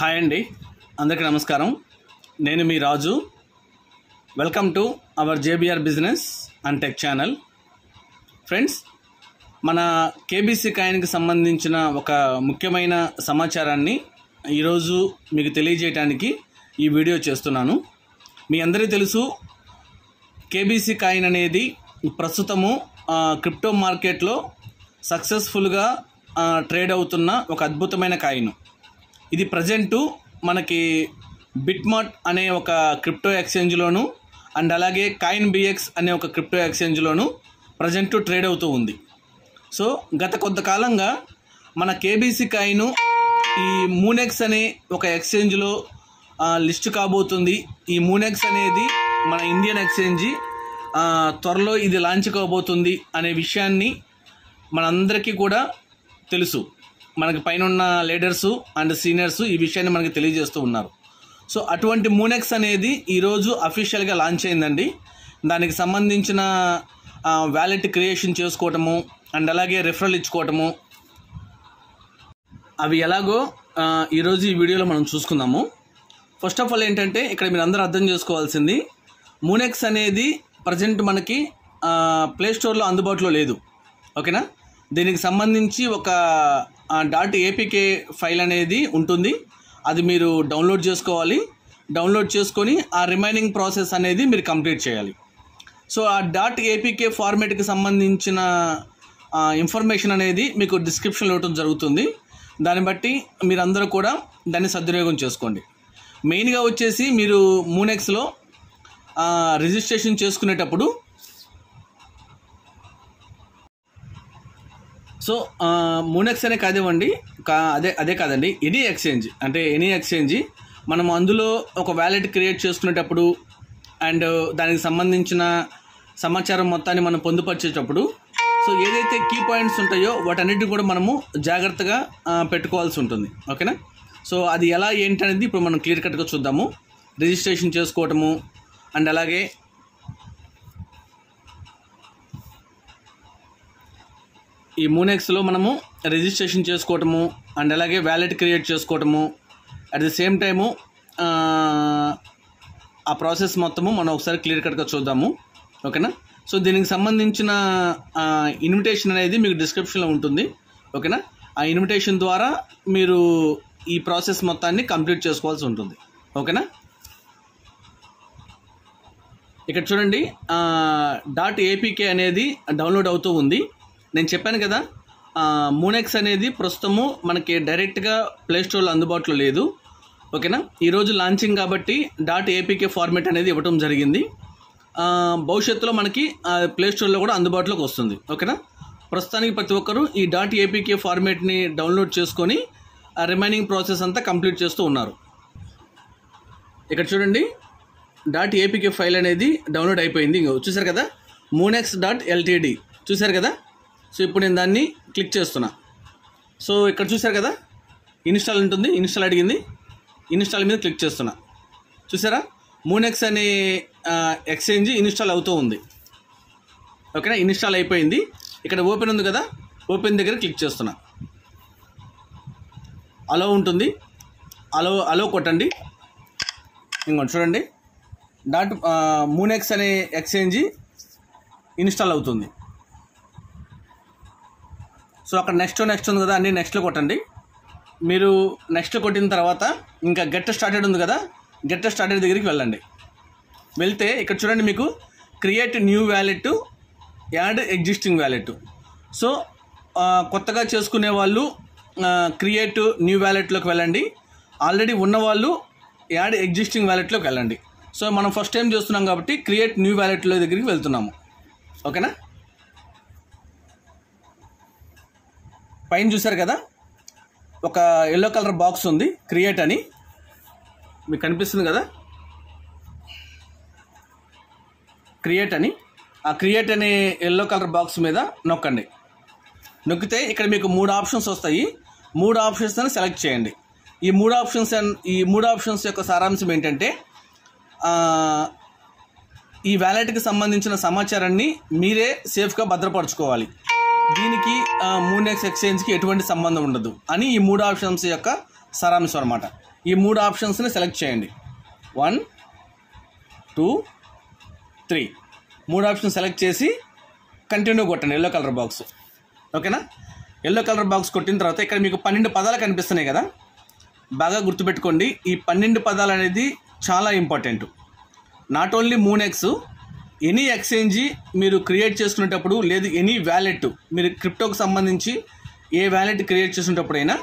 Hi అండి, అందరికీ నమస్కారం. నేను మీ Raju. Welcome to our JBR business and tech channel. Friends, మన కేబీసీ కాయిన్కి సంబంధించిన ఒక ముఖ్యమైన సమాచారాన్ని ఈరోజు మీకు తెలియజేయడానికి ఈ వీడియో చేస్తున్నాను. మీ అందరికీ తెలుసు, కేబీసీ కాయిన్ అనేది ప్రస్తుతము క్రిప్టో మార్కెట్లో సక్సెస్ఫుల్గా ట్రేడ్ అవుతున్న ఒక అద్భుతమైన కాయిన్. ఇది ప్రజెంటు మనకి బిట్మార్ట్ అనే ఒక క్రిప్టో ఎక్స్చేంజ్లోను అండ్ అలాగే కాయిన్ బిఎక్స్ అనే ఒక క్రిప్టో ఎక్స్చేంజ్లోను ప్రజెంటు ట్రేడ్ అవుతూ ఉంది. సో గత కొంతకాలంగా మన కేబీసీ కాయిన్ ఈ మూనెక్స్ అనే ఒక ఎక్స్చేంజ్లో లిస్ట్ కాబోతుంది. ఈ మూనెక్స్ అనేది మన ఇండియన్ ఎక్స్చేంజ్, త్వరలో ఇది లాంచ్ కాబోతుంది అనే విషయాన్ని మనందరికీ కూడా తెలుసు. మనకి పైన ఉన్న లీడర్సు అండ్ సీనియర్సు ఈ విషయాన్ని మనకి తెలియజేస్తూ ఉన్నారు. సో అటువంటి మూనెక్స్ అనేది ఈరోజు అఫీషియల్గా లాంచ్ అయిందండి. దానికి సంబంధించిన వ్యాలెట్ క్రియేషన్ చేసుకోవటము అండ్ అలాగే రిఫరల్ ఇచ్చుకోవటము అవి ఎలాగో ఈరోజు ఈ వీడియోలో మనం చూసుకుందాము. ఫస్ట్ ఆఫ్ ఆల్ ఏంటంటే, ఇక్కడ మీరు అందరూ అర్థం చేసుకోవాల్సింది, మూనెక్స్ అనేది ప్రజెంట్ మనకి ప్లే స్టోర్లో అందుబాటులో లేదు. ఓకేనా? దీనికి సంబంధించి ఒక .apk ఫైల్ అనేది ఉంటుంది. అది మీరు డౌన్లోడ్ చేసుకోవాలి. డౌన్లోడ్ చేసుకొని ఆ రిమైనింగ్ ప్రాసెస్ అనేది మీరు కంప్లీట్ చేయాలి. సో ఆ .apk ఫార్మేట్కి సంబంధించిన ఇన్ఫర్మేషన్ అనేది మీకు డిస్క్రిప్షన్లో ఇవ్వడం జరుగుతుంది. దాన్ని బట్టి మీరందరూ కూడా దాన్ని సద్వినియోగం చేసుకోండి. మెయిన్గా వచ్చేసి మీరు మూనెక్స్లో రిజిస్ట్రేషన్ చేసుకునేటప్పుడు సో మూనెక్స్ అనే కాదేవండి, అదే కాదండి, ఎనీ ఎక్స్చేంజ్, అంటే ఎనీ ఎక్స్చేంజ్ మనం అందులో ఒక వ్యాలెట్ క్రియేట్ చేసుకునేటప్పుడు అండ్ దానికి సంబంధించిన సమాచారం మొత్తాన్ని మనం పొందుపరిచేటప్పుడు సో ఏదైతే కీ పాయింట్స్ ఉంటాయో వాటన్నిటిని కూడా మనము జాగ్రత్తగా పెట్టుకోవాల్సి ఉంటుంది. ఓకేనా? సో అది ఎలా ఏంటి అనేది ఇప్పుడు మనం క్లియర్ కట్గా చూద్దాము. రిజిస్ట్రేషన్ చేసుకోవటము అండ్ అలాగే ఈ మూనెక్స్లో మనము రిజిస్ట్రేషన్ చేసుకోవటము అండ్ అలాగే వ్యాలెట్ క్రియేట్ చేసుకోవటము అట్ ది సేమ్ టైము ఆ ప్రాసెస్ మొత్తము మనం ఒకసారి క్లియర్ కట్గా చూద్దాము. ఓకేనా? సో దీనికి సంబంధించిన ఇన్విటేషన్ అనేది మీకు డిస్క్రిప్షన్లో ఉంటుంది. ఓకేనా? ఆ ఇన్విటేషన్ ద్వారా మీరు ఈ ప్రాసెస్ మొత్తాన్ని కంప్లీట్ చేసుకోవాల్సి ఉంటుంది. ఓకేనా? ఇక్కడ చూడండి, .apk అనేది డౌన్లోడ్ అవుతూ ఉంది. నేను చెప్పాను కదా, మూనెక్స్ అనేది ప్రస్తుతము మనకి డైరెక్ట్గా ప్లే స్టోర్లో అందుబాటులో లేదు. ఓకేనా? ఈరోజు లాంచింగ్ కాబట్టి .apk ఫార్మేట్ అనేది ఇవ్వటం జరిగింది. భవిష్యత్తులో మనకి ప్లే స్టోర్లో కూడా అందుబాటులోకి వస్తుంది. ఓకేనా? ప్రస్తుతానికి ప్రతి ఒక్కరూ ఈ .apk ఫార్మేట్ని డౌన్లోడ్ చేసుకొని ఆ రిమైనింగ్ ప్రాసెస్ అంతా కంప్లీట్ చేస్తూ ఉన్నారు. ఇక్కడ చూడండి, .apk ఫైల్ అనేది డౌన్లోడ్ అయిపోయింది. చూసారు కదా, moonex.ltd చూసారు కదా. సో ఇప్పుడు నేను దాన్ని క్లిక్ చేస్తున్నా. సో ఇక్కడ చూసారు కదా, ఇన్స్టాల్ ఉంటుంది, ఇన్స్టాల్ అడిగింది, ఇన్స్టాల్ మీద క్లిక్ చేస్తున్నా. చూసారా, మూనెక్స్ అనే ఎక్స్చేంజ్ ఇన్స్టాల్ అవుతూ ఉంది. ఓకేనా? ఇన్స్టాల్ అయిపోయింది. ఇక్కడ ఓపెన్ ఉంది కదా, ఓపెన్ దగ్గర క్లిక్ చేస్తున్నా. అలో ఉంటుంది, అలో కొట్టండి. ఇంకోటి చూడండి, మూనెక్స్ అనే ఎక్స్చేంజ్ ఇన్స్టాల్ అవుతుంది. సో అక్కడ నెక్స్ట్ ఉంది కదా, అన్ని నెక్స్ట్లో కొట్టండి. మీరు నెక్స్ట్ కొట్టిన తర్వాత ఇంకా గెట్ స్టార్టెడ్ ఉంది కదా, గెట్ స్టార్టెడ్ దగ్గరికి వెళ్ళండి. వెళ్తే ఇక్కడ చూడండి, మీకు create new wallet, add existing wallet. So కొత్తగా చేసుకునే వాళ్ళు క్రియేట్ న్యూ వ్యాలెట్లోకి వెళ్ళండి. ఆల్రెడీ ఉన్నవాళ్ళు యాడ్ ఎగ్జిస్టింగ్ వ్యాలెట్లోకి వెళ్ళండి. సో మనం ఫస్ట్ టైం చేస్తున్నాం కాబట్టి క్రియేట్ న్యూ వ్యాలెట్లో దగ్గరికి వెళ్తున్నాము. ఓకేనా? పైన చూసారు కదా, ఒక ఎల్లో కలర్ బాక్స్ ఉంది, క్రియేట్ అని మీకు కనిపిస్తుంది కదా, క్రియేట్ అని. ఆ క్రియేట్ అనే ఎల్లో కలర్ బాక్స్ మీద నొక్కండి. నొక్కితే ఇక్కడ మీకు 3 ఆప్షన్స్ వస్తాయి. 3 ఆప్షన్స్ అని సెలెక్ట్ చేయండి. ఈ మూడు ఆప్షన్స్ యొక్క సారాంశం ఏంటంటే, ఈ వ్యాలెట్కి సంబంధించిన సమాచారాన్ని మీరే సేఫ్గా భద్రపరచుకోవాలి. దీనికి మూనెక్స్ ఎక్స్చేంజ్కి ఎటువంటి సంబంధం ఉండదు అని ఈ 3 ఆప్షన్స్ యొక్క సారాంశం అన్నమాట. ఈ 3 ఆప్షన్స్ని సెలెక్ట్ చేయండి. 1 2 3 3 ఆప్షన్ సెలెక్ట్ చేసి కంటిన్యూ కొట్టండి ఎల్లో కలర్ బాక్స్. ఓకేనా? ఎల్లో కలర్ బాక్స్ కొట్టిన తర్వాత ఇక్కడ మీకు 12 పదాలు కనిపిస్తున్నాయి కదా, బాగా గుర్తుపెట్టుకోండి. ఈ 12 పదాలు అనేది చాలా important. Not only Moonex, any exchange మీరు క్రియేట్ చేసుకునేటప్పుడు, లేదు ఎనీ వ్యాలెట్ మీరు క్రిప్టోకి సంబంధించి ఏ వ్యాలెట్ క్రియేట్ చేసుకునేటప్పుడైనా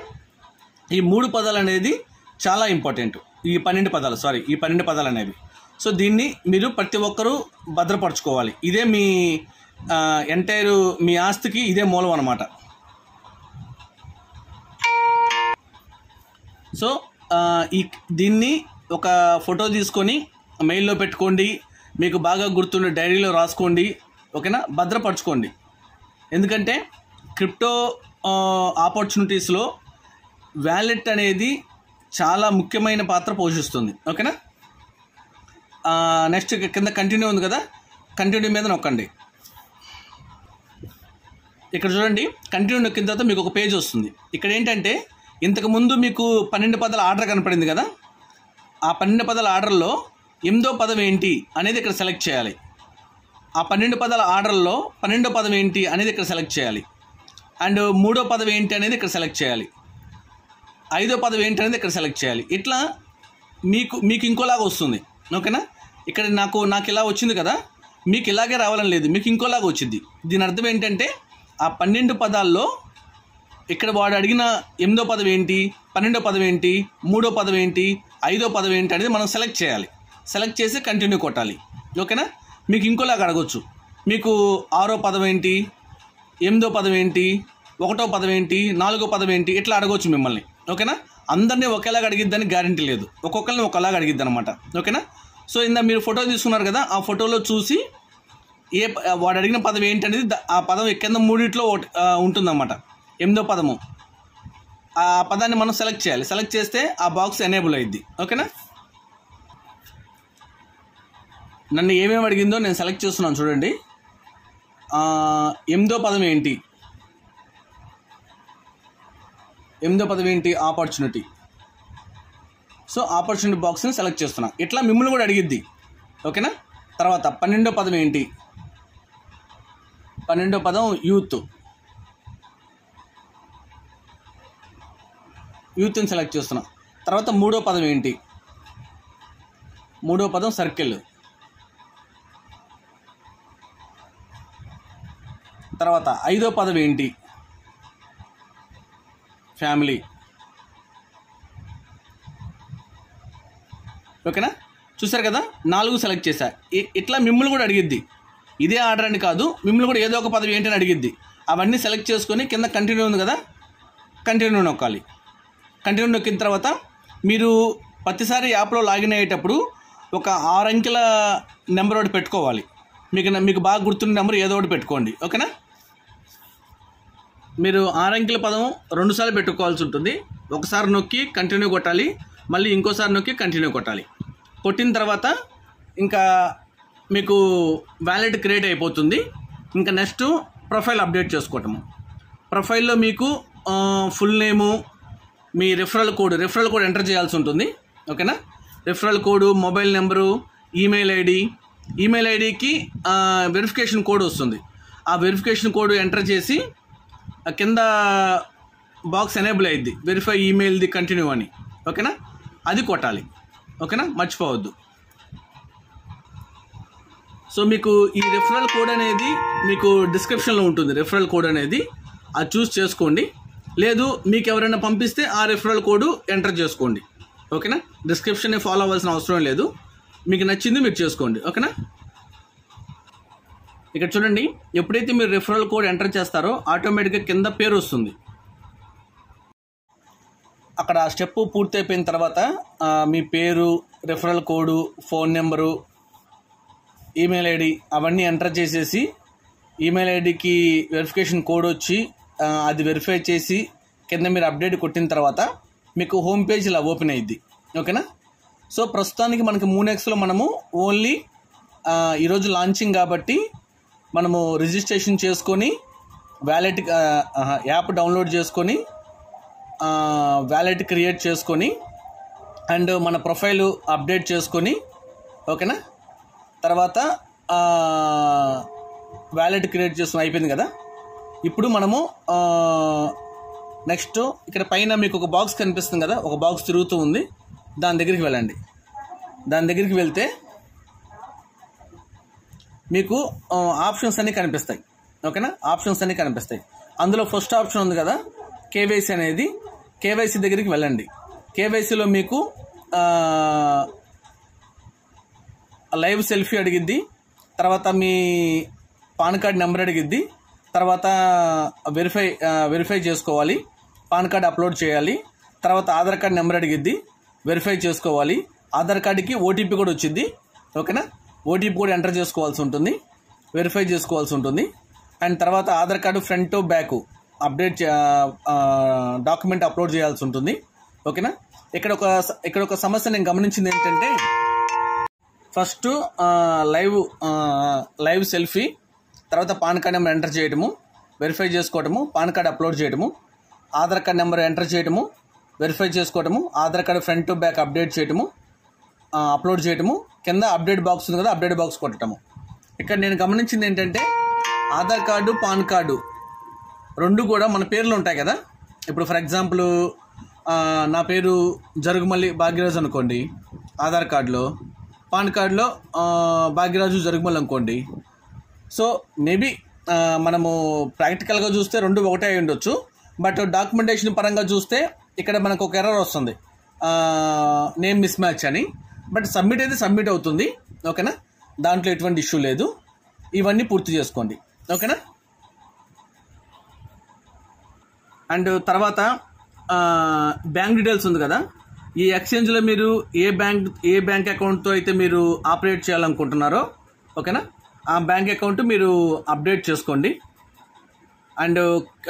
ఈ 3 పదాలు అనేది చాలా ఇంపార్టెంట్. ఈ 12 పదాలు అనేవి. సో దీన్ని మీరు ప్రతి ఒక్కరూ భద్రపరచుకోవాలి. ఇదే మీ ఎంటైర్ మీ ఆస్తికి ఇదే మూలం అన్నమాట. సో దీన్ని ఒక ఫోటో తీసుకొని మెయిల్లో పెట్టుకోండి, మీకు బాగా గుర్తుండే డైరీలో రాసుకోండి. ఓకేనా? భద్రపరచుకోండి. ఎందుకంటే క్రిప్టో ఆపర్చునిటీస్లో వ్యాలెట్ అనేది చాలా ముఖ్యమైన పాత్ర పోషిస్తుంది. ఓకేనా? నెక్స్ట్ కింద కంటిన్యూ ఉంది కదా, కంటిన్యూ మీద నొక్కండి. ఇక్కడ చూడండి, కంటిన్యూ నొక్కిన తర్వాత మీకు ఒక పేజ్ వస్తుంది. ఇక్కడ ఏంటంటే ఇంతకుముందు మీకు 12 పదాల ఆర్డర్ కనపడింది కదా, ఆ 12 పదాల ఆర్డర్లో 8వ పదం ఏంటి అనేది ఇక్కడ సెలెక్ట్ చేయాలి. ఆ 12 పదాల ఆర్డర్లో 12వ పదం ఏంటి అనేది ఇక్కడ సెలెక్ట్ చేయాలి. అండ్ 3వ పదం ఏంటి అనేది ఇక్కడ సెలెక్ట్ చేయాలి. 5వ పదం ఏంటి అనేది ఇక్కడ సెలెక్ట్ చేయాలి. ఇట్లా మీకు ఇంకోలాగా వస్తుంది. ఓకేనా? ఇక్కడ నాకు ఇలా వచ్చింది కదా, మీకు ఇలాగే రావాలని లేదు, మీకు ఇంకోలాగా వచ్చింది. దీని అర్థం ఏంటంటే ఆ 12 పదాల్లో ఇక్కడ వాడు అడిగిన 8వ పదం ఏంటి, 12వ పదం ఏంటి, 3వ పదం ఏంటి, 5వ పదం ఏంటి అనేది మనం సెలెక్ట్ చేయాలి. సెలెక్ట్ చేసి కంటిన్యూ కొట్టాలి. ఓకేనా? మీకు ఇంకోలాగా అడగొచ్చు, మీకు 6వ పదం ఏంటి, 8వ పదం ఏంటి, 1వ పదం ఏంటి, 4వ పదం ఏంటి, ఇట్లా అడగొచ్చు మిమ్మల్ని. ఓకేనా? అందరినీ ఒకేలాగా అడిగిద్దని గ్యారంటీ లేదు, ఒక్కొక్కరిని ఒకలాగా అడిగిద్ది అనమాట. ఓకేనా? సో మీరు ఫోటో తీసుకున్నారు కదా, ఆ ఫోటోలో చూసి వాడు అడిగిన పదం ఏంటి అనేది ఆ పదం కింద 3 ఉంటుందన్నమాట. 8వ పదము ఆ పదాన్ని మనం సెలెక్ట్ చేయాలి. సెలెక్ట్ చేస్తే ఆ బాక్స్ ఎనేబుల్ అయ్యిద్ది. ఓకేనా? నన్ను ఏమేమి అడిగిందో నేను సెలెక్ట్ చేస్తున్నాను చూడండి. 8వ పదం ఏంటి, 8వ పదం ఏంటి, ఆపర్చునిటీ. సో ఆపర్చునిటీ బాక్స్ని సెలెక్ట్ చేస్తున్నా. ఇట్లా మిమ్మల్ని కూడా అడిగిద్ది. ఓకేనా? తర్వాత 12వ పదం ఏంటి, 12వ పదం యూత్ని సెలెక్ట్ చేస్తున్నా. తర్వాత 3వ పదం ఏంటి, 3వ పదం సర్కిల్. తర్వాత 5వ పదం ఏంటి, ఫ్యామిలీ. ఓకేనా? చూసారు కదా, 4 సెలెక్ట్ చేశా. ఇట్లా మిమ్మల్ని కూడా అడిగిద్ది. ఇదే ఆర్డర్ అని కాదు, మిమ్మల్ని కూడా ఏదో ఒక పదం ఏంటని అడిగిద్ది. అవన్నీ సెలెక్ట్ చేసుకొని కింద కంటిన్యూ ఉంది కదా, కంటిన్యూ నొక్కాలి. కంటిన్యూ నొక్కిన తర్వాత మీరు ప్రతిసారి యాప్లో లాగిన్ అయ్యేటప్పుడు ఒక 6 అంకెల నెంబర్ ఒకటి పెట్టుకోవాలి. మీకు బాగా గుర్తున్న నెంబర్ ఏదో ఒకటి పెట్టుకోండి. ఓకేనా? మీరు 6 అంకెల పదం 2 సార్లు పెట్టుకోవాల్సి ఉంటుంది. ఒకసారి నొక్కి కంటిన్యూ కొట్టాలి, మళ్ళీ ఇంకోసారి నొక్కి కంటిన్యూ కొట్టాలి. కొట్టిన తర్వాత ఇంకా మీకు వ్యాలెట్ క్రియేట్ అయిపోతుంది. ఇంకా నెక్స్ట్ ప్రొఫైల్ అప్డేట్ చేసుకోవటము. ప్రొఫైల్లో మీకు ఫుల్ నేము, మీ రిఫరల్ కోడ్ ఎంటర్ చేయాల్సి ఉంటుంది. ఓకేనా? Referral code, mobile number, email ఐడికి వెరిఫికేషన్ కోడ్ వస్తుంది. ఆ వెరిఫికేషన్ కోడ్ ఎంటర్ చేసి కింద బాక్స్ ఎనేబుల్ అయ్యిద్ది, వెరిఫై ఈమెయిల్ది కంటిన్యూ అని. ఓకేనా? అది కొట్టాలి. ఓకేనా? మర్చిపోవద్దు. సో మీకు ఈ రిఫరల్ కోడ్ అనేది మీకు డిస్క్రిప్షన్లో ఉంటుంది. రిఫరల్ కోడ్ అనేది అది చూస్ చేసుకోండి. లేదు మీకు ఎవరైనా పంపిస్తే ఆ రిఫరల్ కోడ్ ఎంటర్ చేసుకోండి. ఓకేనా? డిస్క్రిప్షన్ని ఫాలో అవ్వాల్సిన అవసరం లేదు, మీకు నచ్చింది మీరు చేసుకోండి. ఓకేనా? ఇక్కడ చూడండి, ఎప్పుడైతే మీరు రిఫరల్ కోడ్ ఎంటర్ చేస్తారో ఆటోమేటిక్గా కింద పేరు వస్తుంది. అక్కడ స్టెప్ పూర్తి అయిపోయిన తర్వాత మీ పేరు, referral code, phone number, email ID అవన్నీ ఎంటర్ చేసేసి ఈమెయిల్ ఐడికి వెరిఫికేషన్ కోడ్ వచ్చి అది వెరిఫై చేసి కింద మీరు అప్డేట్ కొట్టిన తర్వాత మీకు హోమ్ పేజ్ ఇలా ఓపెన్ అయ్యిద్ది. ఓకేనా? సో ప్రస్తుతానికి మనకి మూనెక్స్లో మనము ఓన్లీ ఈరోజు లాంచింగ్ కాబట్టి మనము రిజిస్ట్రేషన్ చేసుకొని వ్యాలెట్ యాప్ డౌన్లోడ్ చేసుకొని వ్యాలెట్ క్రియేట్ చేసుకొని అండ్ మన ప్రొఫైల్ అప్డేట్ చేసుకొని ఓకేనా. తర్వాత వ్యాలెట్ క్రియేట్ చేసుకుని అయిపోయింది కదా. ఇప్పుడు మనము నెక్స్ట్ ఇక్కడ పైన మీకు ఒక బాక్స్ కనిపిస్తుంది కదా, ఒక బాక్స్ తిరుగుతూ ఉంది, దాని దగ్గరికి వెళ్ళండి. దాని దగ్గరికి వెళ్తే మీకు ఆప్షన్స్ అన్నీ కనిపిస్తాయి ఓకేనా. ఆప్షన్స్ అన్నీ కనిపిస్తాయి. అందులో ఫస్ట్ ఆప్షన్ ఉంది కదా కేవైసీ అనేది, కేవైసీ దగ్గరికి వెళ్ళండి. కేవైసీలో మీకు లైవ్ సెల్ఫీ అడిగిద్ది, తర్వాత మీ పాన్ కార్డ్ నెంబర్ అడిగిద్ది, తర్వాత వెరిఫై చేసుకోవాలి, పాన్ కార్డ్ అప్లోడ్ చేయాలి, తర్వాత ఆధార్ కార్డ్ నెంబర్ అడిగిద్ది, వెరిఫై చేసుకోవాలి, ఆధార్ కార్డుకి ఓటీపీ కూడా వచ్చింది ఓకేనా. ఓటీపీ కూడా ఎంటర్ చేసుకోవాల్సి ఉంటుంది, వెరిఫై చేసుకోవాల్సి ఉంటుంది. అండ్ తర్వాత Aadhaar card front back update document upload చేయాల్సి ఉంటుంది ఓకేనా. ఇక్కడ ఒక సమస్య నేను గమనించింది ఏంటంటే, ఫస్ట్ లైవ్ సెల్ఫీ, తర్వాత పాన్ కార్డ్ నెంబర్ ఎంటర్ చేయడము, వెరిఫై చేసుకోవటము, పాన్ కార్డ్ అప్లోడ్ చేయడము, ఆధార్ కార్డ్ నెంబర్ ఎంటర్ చేయడము, వెరిఫై చేసుకోవటము, Aadhaar card front back update చేయడము, అప్లోడ్ చేయడము, కింద అప్డేట్ బాక్స్ ఉంది కదా అప్డేట్ బాక్స్ కొట్టడము. ఇక్కడ నేను గమనించింది ఏంటంటే, ఆధార్ కార్డు పాన్ కార్డు రెండు కూడా మన పేర్లు ఉంటాయి కదా. ఇప్పుడు ఫర్ ఎగ్జాంపుల్ నా పేరు జరుగుమల్లి భాగ్యరాజు అనుకోండి ఆధార్ కార్డులో, పాన్ కార్డులో భాగ్యరాజు జరుగుమల్లి అనుకోండి. సో మేబీ మనము ప్రాక్టికల్గా చూస్తే రెండు ఒకటే అయి ఉండొచ్చు, బట్ డాక్యుమెంటేషన్ పరంగా చూస్తే ఇక్కడ మనకు ఒక ఎర్రర్ వస్తుంది, నేమ్ మిస్ మ్యాచ్ అని. బట్ సబ్మిట్ అయితే సబ్మిట్ అవుతుంది ఓకేనా, దాంట్లో ఎటువంటి ఇష్యూ లేదు. ఇవన్నీ పూర్తి చేసుకోండి ఓకేనా. అండ్ తర్వాత బ్యాంక్ డీటెయిల్స్ ఉంది కదా, ఈ ఎక్స్చేంజ్లో మీరు ఏ బ్యాంక్ అకౌంట్తో అయితే మీరు ఆపరేట్ చేయాలనుకుంటున్నారో ఓకేనా, ఆ బ్యాంక్ అకౌంట్ మీరు అప్డేట్ చేసుకోండి. అండ్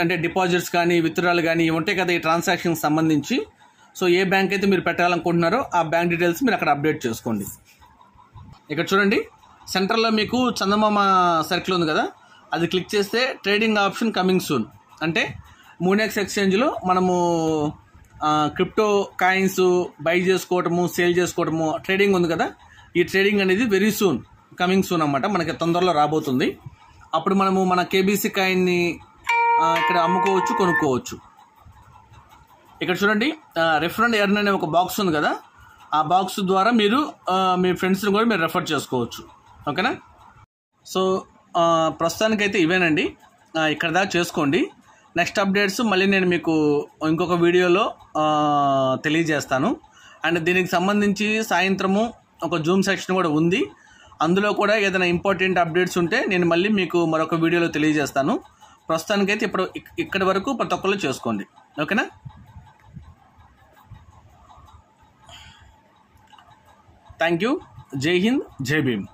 అంటే డిపాజిట్స్ కానీ విత్డ్రాలు కానీ ఇవి ఉంటాయి కదా ఈ ట్రాన్సాక్షన్కి సంబంధించి. సో ఏ బ్యాంక్ అయితే మీరు పెట్టాలనుకుంటున్నారో ఆ బ్యాంక్ డీటెయిల్స్ మీరు అక్కడ అప్డేట్ చేసుకోండి. ఇక్కడ చూడండి సెంటర్లో మీకు చందమామ సర్కిల్ ఉంది కదా, అది క్లిక్ చేస్తే ట్రేడింగ్ ఆప్షన్ కమింగ్ సూన్ అంటే మూనెక్స్ ఎక్స్చేంజ్లో మనము క్రిప్టో కాయిన్స్ బై చేసుకోవటము సేల్ చేసుకోవటము ట్రేడింగ్ ఉంది కదా, ఈ ట్రేడింగ్ అనేది వెరీ సూన్ కమింగ్ సూన్ అన్నమాట, మనకి తొందరలో రాబోతుంది. అప్పుడు మనము మన కేబీసీ కాయిన్ని ఇక్కడ అమ్ముకోవచ్చు, కొనుక్కోవచ్చు. ఇక్కడ చూడండి రెఫర్ అండ్ ఎర్న్ అనే ఒక బాక్స్ ఉంది కదా, ఆ బాక్స్ ద్వారా మీరు మీ ఫ్రెండ్స్ని కూడా మీరు రెఫర్ చేసుకోవచ్చు ఓకేనా. సో ప్రస్తుతానికైతే ఇవేనండి, ఇక్కడ దాకా చేసుకోండి. నెక్స్ట్ అప్డేట్స్ మళ్ళీ నేను మీకు ఇంకొక వీడియోలో తెలియజేస్తాను. అండ్ దీనికి సంబంధించి సాయంత్రము ఒక జూమ్ సెక్షన్ కూడా ఉంది, అందులో కూడా ఏదైనా ఇంపార్టెంట్ అప్డేట్స్ ఉంటే నేను మళ్ళీ మీకు మరొక వీడియోలో తెలియజేస్తాను. ప్రస్తుతానికైతే ఇక్కడి వరకు ప్రతి ఒక్కరు చేసుకోండి ఓకేనా. Thank you. జై హింద్, జై భీమ్.